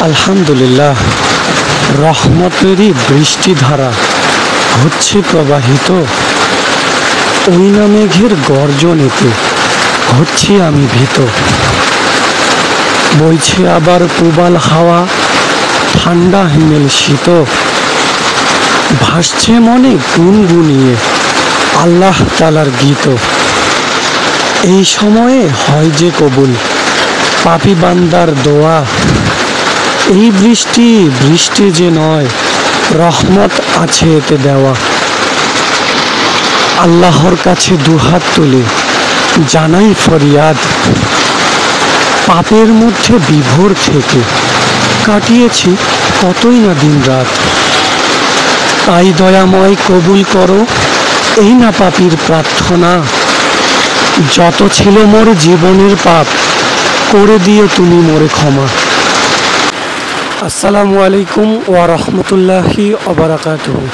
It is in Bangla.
আলহামদুলিল্লাহ, রহমতেরই বৃষ্টিধারা হচ্ছে প্রবাহিত। ওই না মেঘের গর্জনেতে হচ্ছি আমি ভীত। বইছে আবার প্রবাল হাওয়া, ঠান্ডা হিমেল শীত। ভাসছে মনে গুনগুনিয়ে আল্লাহ তাআলার গীত। এই সময়ে হয় যে কবুল পাপী বান্দার দোয়া। এই বৃষ্টি বৃষ্টি যে নয়, রহমত আছে এতে দেওয়া। আল্লাহর কাছে দুহাত তুলে জানাই ফরিয়াদ। পাপের মধ্যে বিভোর থেকে কাটিয়েছি কতই না দিন রাত। তাই দয়াময় কবুল করো এই না পাপীর প্রার্থনা। যত ছিল মোর জীবনের পাপ, করে দিও তুমি মোরে ক্ষমা। আসসালামু আলাইকুম ওয়া রাহমাতুল্লাহি ওয়া বারাকাতুহু।